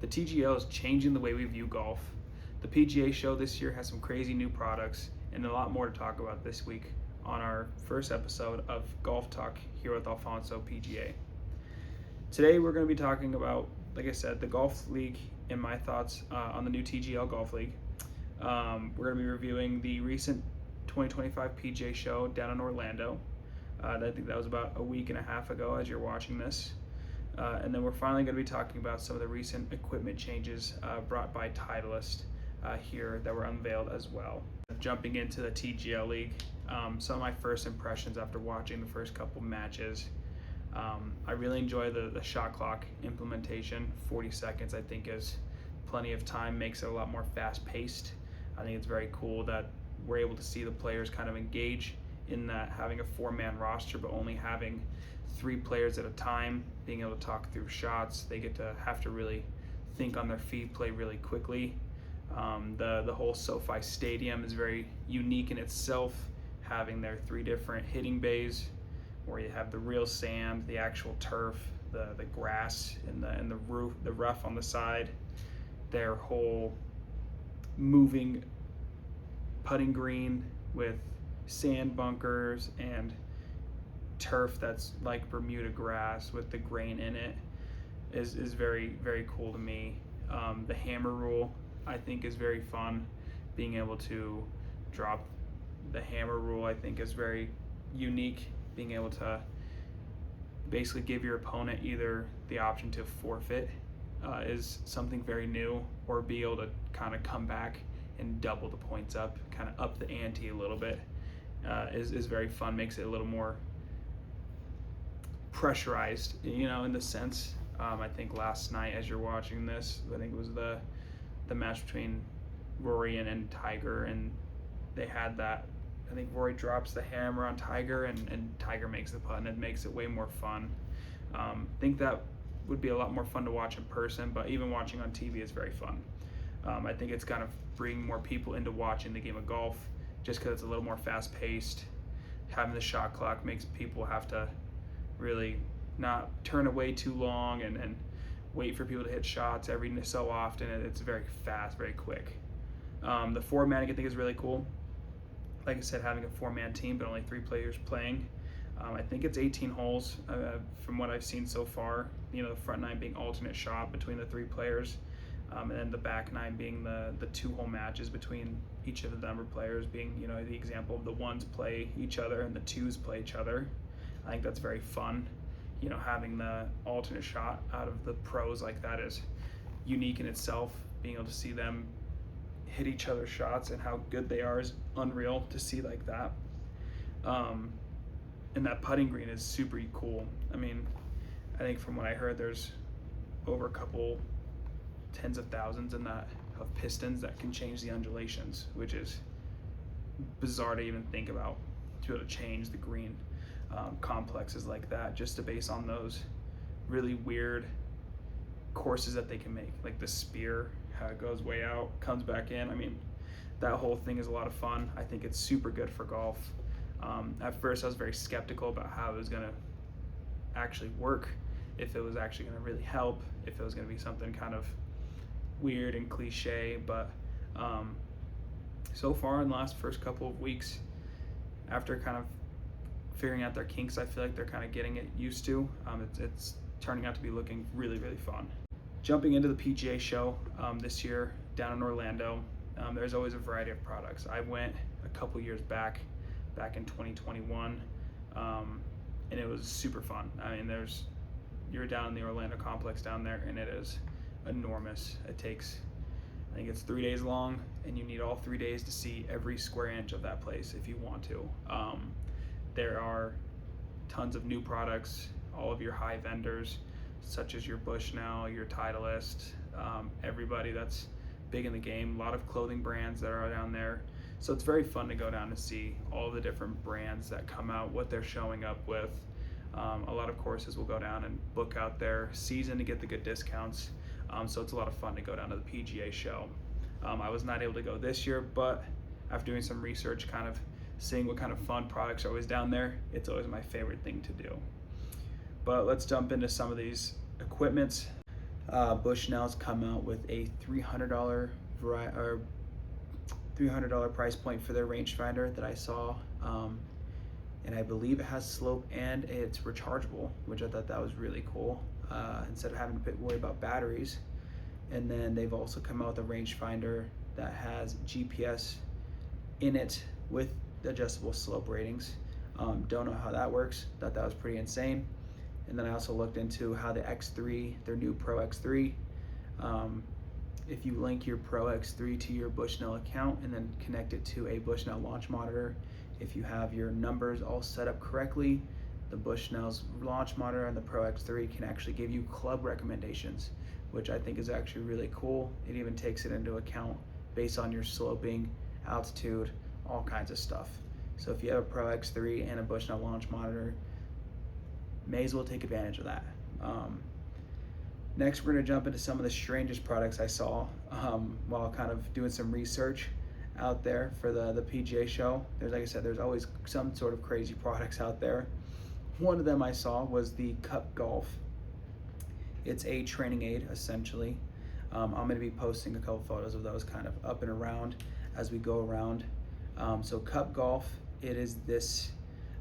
The TGL is changing the way we view golf. The PGA Show this year has some crazy new products and a lot more to talk about this week on our first episode of Golf Talk here with Alfonso PGA. Today we're going to be talking about, like I said, the Golf League and my thoughts on the new TGL Golf League. We're going to be reviewing the recent 2025 PGA Show down in Orlando. I think that was about a week and a half ago as you're watching this. And then we're finally going to be talking about some of the recent equipment changes brought by Titleist here that were unveiled as well. Jumping into the TGL League, some of my first impressions after watching the first couple matches. I really enjoy the shot clock implementation. 40 seconds I think is plenty of time, makes it a lot more fast paced. I think it's very cool that we're able to see the players kind of engage in that, having a 4-man roster but only having 3 players at a time, being able to talk through shots. They get to have to really think on their feet, play really quickly. The whole SoFi Stadium is very unique in itself, having their 3 different hitting bays where you have the real sand, the actual turf, the grass, and the roof, the rough on the side, their whole moving putting green with sand bunkers and turf that's like Bermuda grass with the grain in it is very, very cool to me. The hammer rule I think is very fun. Being able to drop the hammer rule I think is very unique. Being able to basically give your opponent either the option to forfeit is something very new, or be able to kind of come back and double the points up, kind of up the ante a little bit, is very fun. Makes it a little more pressurized, in the sense. I think last night as you're watching this, I think it was the match between Rory and Tiger, and they had that. I think Rory drops the hammer on Tiger and Tiger makes the putt, and it makes it way more fun. I think that would be a lot more fun to watch in person, but even watching on TV is very fun. I think it's kind of bringing more people into watching the game of golf just because it's a little more fast-paced. Having the shot clock makes people have to really not turn away too long and wait for people to hit shots every so often. It's very fast, very quick. The 4-man I think is really cool. Like I said, having a 4-man team but only 3 players playing. I think it's 18 holes from what I've seen so far. The front 9 being alternate shot between the 3 players, and then the back 9 being the 2-hole matches between each of the number players, being the example of the 1s play each other and the 2s play each other. I think that's very fun. Having the alternate shot out of the pros like that is unique in itself. Being able to see them hit each other's shots and how good they are is unreal to see like that. And that putting green is super cool. I mean, I think from what I heard, there's over a couple tens of thousands in that of pistons that can change the undulations, which is bizarre to even think about, to be able to change the green complexes like that, just to base on those really weird courses that they can make, like the spear, how it goes way out, comes back in. I mean, that whole thing is a lot of fun. I think it's super good for golf. At first I was very skeptical about how it was going to actually work, if it was actually going to really help, if it was going to be something kind of weird and cliche, but so far in the last first couple of weeks, after kind of figuring out their kinks, I feel like they're kind of getting it used to. It's turning out to be looking really, really fun. Jumping into the PGA Show this year down in Orlando, there's always a variety of products. I went a couple years back in 2021, and it was super fun. I mean, you're down in the Orlando complex down there, and it is enormous. It takes, I think it's 3 days long, and you need all 3 days to see every square inch of that place if you want to. There are tons of new products, all of your high vendors, such as your Bushnell, your Titleist, everybody that's big in the game. A lot of clothing brands that are down there. So it's very fun to go down and see all the different brands that come out, what they're showing up with. A lot of courses will go down and book out their season to get the good discounts. So it's a lot of fun to go down to the PGA Show. I was not able to go this year, but after doing some research, kind of seeing what kind of fun products are always down there, it's always my favorite thing to do. But let's jump into some of these equipments. Bushnell's come out with a $300 $300 price point for their rangefinder that I saw, and I believe it has slope and it's rechargeable, which I thought that was really cool, instead of having to worry about batteries. And then they've also come out with a rangefinder that has GPS in it with adjustable slope ratings. Don't know how that works. Thought that was pretty insane. And then I also looked into how the X3, their new Pro X3, if you link your Pro X3 to your Bushnell account and then connect it to a Bushnell launch monitor, if you have your numbers all set up correctly, the Bushnell's launch monitor and the Pro X3 can actually give you club recommendations, which I think is actually really cool. It even takes it into account based on your sloping, altitude, all kinds of stuff. So if you have a Pro X3 and a Bushnell launch monitor, may as well take advantage of that. Next, we're going to jump into some of the strangest products I saw while kind of doing some research out there for the PGA Show. There's, like I said, there's always some sort of crazy products out there. One of them I saw was the Cup Golf. It's a training aid, essentially. I'm going to be posting a couple photos of those kind of up and around as we go around. So Cup Golf, it is this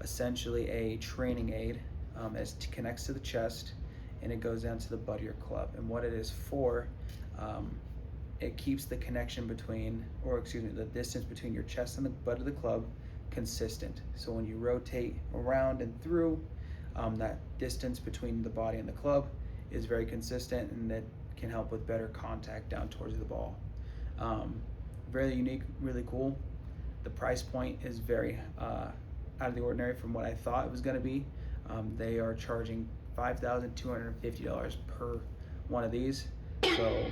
essentially a training aid. It connects to the chest and it goes down to the butt of your club. And what it is for, it keeps the connection between, or excuse me, the distance between your chest and the butt of the club consistent. So when you rotate around and through, that distance between the body and the club is very consistent, and that can help with better contact down towards the ball. Very unique, really cool. The price point is very out of the ordinary from what I thought it was going to be. They are charging $5,250 per one of these, so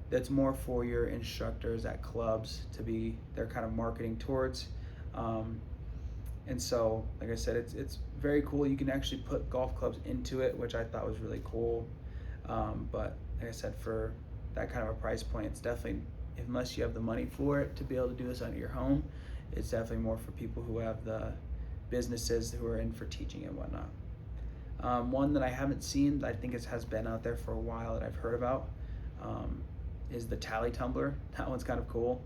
that's more for your instructors at clubs to be, they're kind of marketing towards. And so, like I said, it's very cool. You can actually put golf clubs into it, which I thought was really cool. But like I said, for that kind of a price point, it's definitely, unless you have the money for it to be able to do this out of your home, it's definitely more for people who have the businesses who are in for teaching and whatnot. One that I haven't seen, that I think has been out there for a while that I've heard about, is the Tally Tumbler. That one's kind of cool.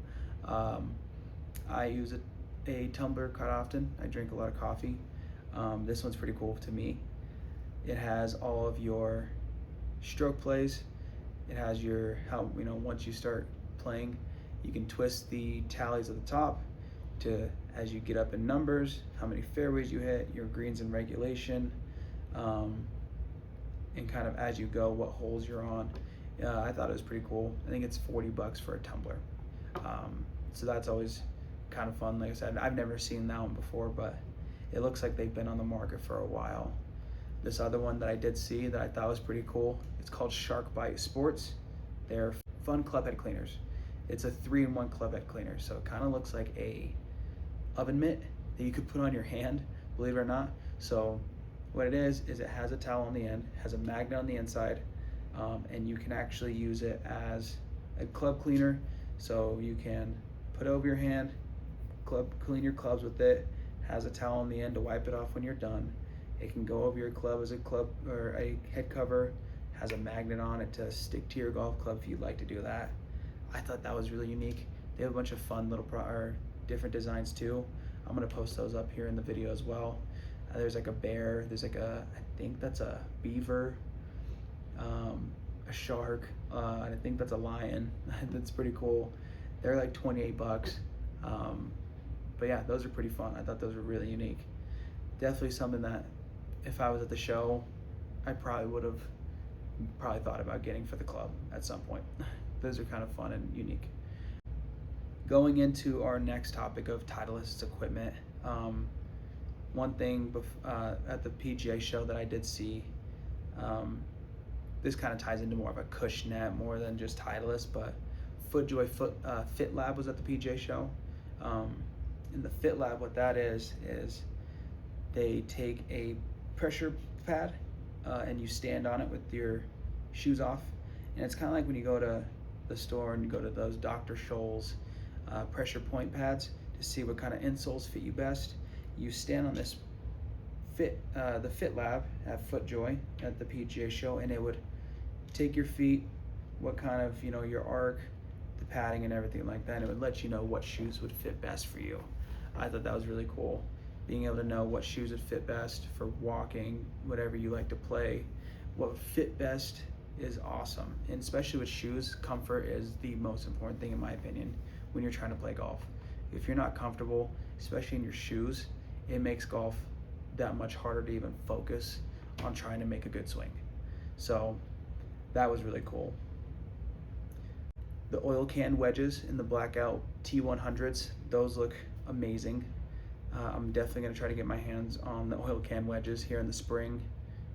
I use a tumbler quite often. I drink a lot of coffee. This one's pretty cool to me. It has all of your stroke plays. It has your, how, once you start playing, you can twist the tallies at the top to, as you get up in numbers, how many fairways you hit, your greens in regulation, and kind of as you go, what holes you're on. I thought it was pretty cool. I think it's $40 for a tumbler. So that's always kind of fun. Like I said, I've never seen that one before, but it looks like they've been on the market for a while. This other one that I did see that I thought was pretty cool, it's called Shark Bite Sports. They're fun club head cleaners. It's a 3-in-1 club head cleaner, so it kind of looks like a oven mitt that you could put on your hand, believe it or not. So what it is it has a towel on the end, has a magnet on the inside, and you can actually use it as a club cleaner. So you can put it over your hand, clean your clubs with it, has a towel on the end to wipe it off when you're done. It can go over your club as a club or a head cover, has a magnet on it to stick to your golf club if you'd like to do that. I thought that was really unique. They have a bunch of fun little different designs too. I'm gonna post those up here in the video as well. There's like a bear, there's like I think that's a beaver, a shark, and I think that's a lion. That's pretty cool. They're like $28. But yeah, those are pretty fun. I thought those were really unique. Definitely something that if I was at the show, I probably would have thought about getting for the club at some point. Those are kind of fun and unique. Going into our next topic of Titleist's equipment, one thing at the PGA Show that I did see, this kind of ties into more of a Cushnet more than just Titleist, but FootJoy Fit Lab was at the PGA Show. In the Fit Lab, what that is they take a pressure pad and you stand on it with your shoes off, and it's kind of like when you go to the store and you go to those Dr. Scholl's pressure point pads to see what kind of insoles fit you best. You stand on this the Fit Lab at FootJoy at the PGA Show, and it would take your feet, what kind of, your arc, the padding and everything like that, and it would let you know what shoes would fit best for you. I thought that was really cool, being able to know what shoes would fit best for walking, whatever you like to play. What would fit best is awesome, and especially with shoes, comfort is the most important thing in my opinion when you're trying to play golf. If you're not comfortable, especially in your shoes, it makes golf that much harder to even focus on trying to make a good swing. So that was really cool. The oil can wedges in the blackout T100s, those look amazing. I'm definitely going to try to get my hands on the oil can wedges here in the spring,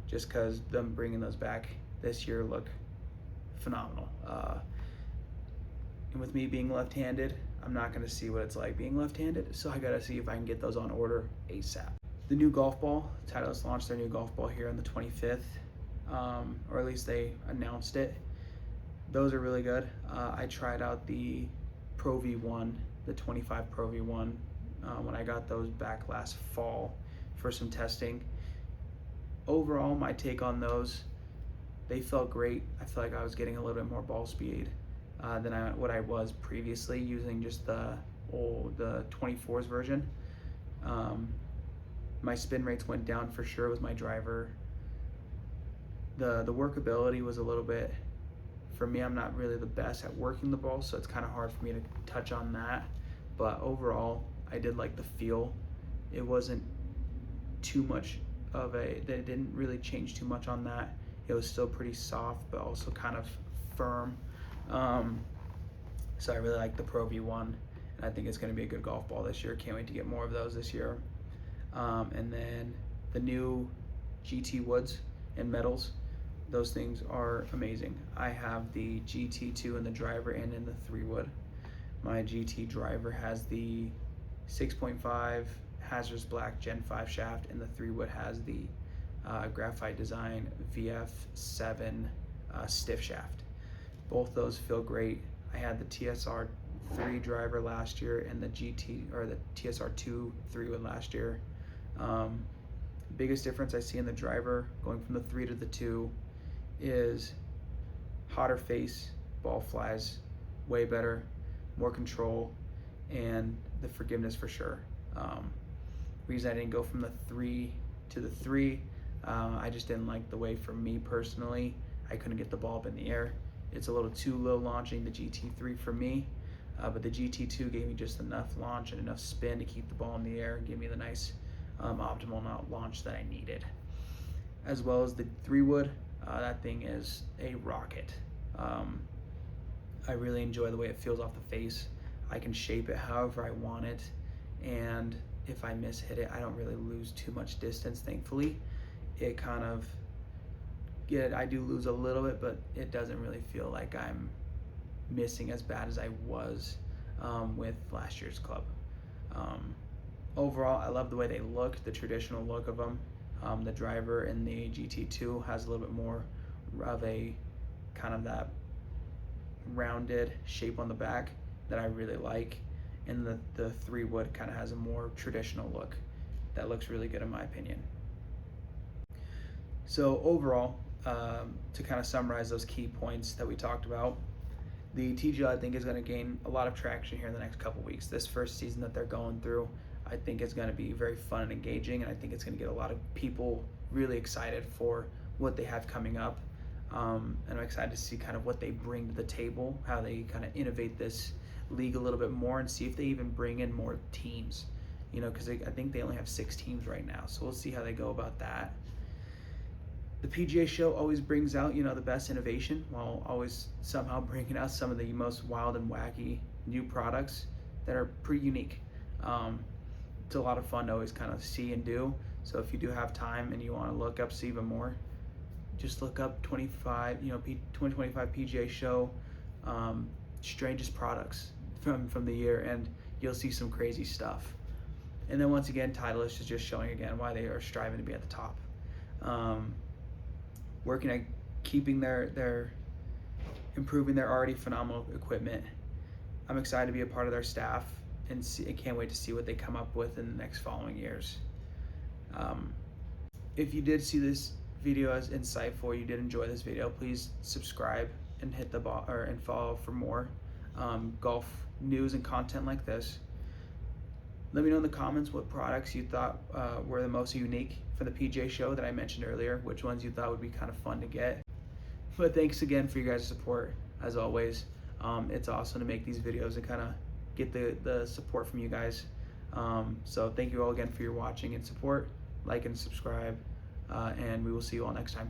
just because them bringing those back this year look phenomenal. And with me being left-handed, I'm not going to see what it's like being left-handed, so I got to see if I can get those on order ASAP. The new golf ball, Titleist launched their new golf ball here on the 25th, or at least they announced it. Those are really good. I tried out the Pro V1, the 25 Pro V1, when I got those back last fall for some testing. Overall, my take on those, they felt great. I feel like I was getting a little bit more ball speed than what I was previously using just the 24s version. My spin rates went down for sure with my driver. The workability was a little bit, for me, I'm not really the best at working the ball, so it's kind of hard for me to touch on that. But overall, I did like the feel. It wasn't too much of they didn't really change too much on that. It was still pretty soft, but also kind of firm. So I really like the Pro V1, and I think it's going to be a good golf ball this year. Can't wait to get more of those this year. And then the new GT Woods and metals, those things are amazing. I have the GT2 in the driver and in the 3-wood. My GT driver has the 6.5 Hazardous Black Gen 5 shaft, and the 3-wood has the Graphite Design VF7 stiff shaft. Both those feel great. I had the TSR3 driver last year and the TSR2 3-wood last year. Biggest difference I see in the driver going from the 3 to the 2 is hotter face, ball flies way better, more control, and the forgiveness for sure. Reason I didn't go from the 3 to the 3, I just didn't like the way, for me personally, I couldn't get the ball up in the air. It's a little too low launching the GT3 for me, but the GT2 gave me just enough launch and enough spin to keep the ball in the air and give me the nice optimal launch that I needed. As well as the 3-wood, that thing is a rocket. I really enjoy the way it feels off the face. I can shape it however I want it, and if I miss hit it, I don't really lose too much distance, thankfully. It kind of, I do lose a little bit, but it doesn't really feel like I'm missing as bad as I was with last year's club. Overall, I love the way they look, the traditional look of them. The driver in the GT2 has a little bit more of a kind of that rounded shape on the back that I really like, and the 3-wood kind of has a more traditional look that looks really good in my opinion. So overall, to kind of summarize those key points that we talked about, the TGL I think is going to gain a lot of traction here in the next couple weeks. This first season that they're going through, I think it's going to be very fun and engaging, and I think it's going to get a lot of people really excited for what they have coming up. And I'm excited to see kind of what they bring to the table, how they kind of innovate this league a little bit more, and see if they even bring in more teams, because I think they only have 6 teams right now, so we'll see how they go about that. The PGA Show always brings out, the best innovation, while always somehow bringing out some of the most wild and wacky new products that are pretty unique. It's a lot of fun to always kind of see and do. So if you do have time and you want to look up, see even more, just look up 2025 PGA Show strangest products from the year, and you'll see some crazy stuff. And then once again, Titleist is just showing again why they are striving to be at the top. Working at keeping their improving their already phenomenal equipment. I'm excited to be a part of their staff, and I can't wait to see what they come up with in the next following years. If you did see this video as insightful, you did enjoy this video, please subscribe and hit the and follow for more golf news and content like this. Let me know in the comments what products you thought were the most unique from the PGA Show that I mentioned earlier, which ones you thought would be kind of fun to get. But thanks again for your guys' support, as always. It's awesome to make these videos and kind of get the support from you guys. So thank you all again for your watching and support. Like and subscribe, and we will see you all next time.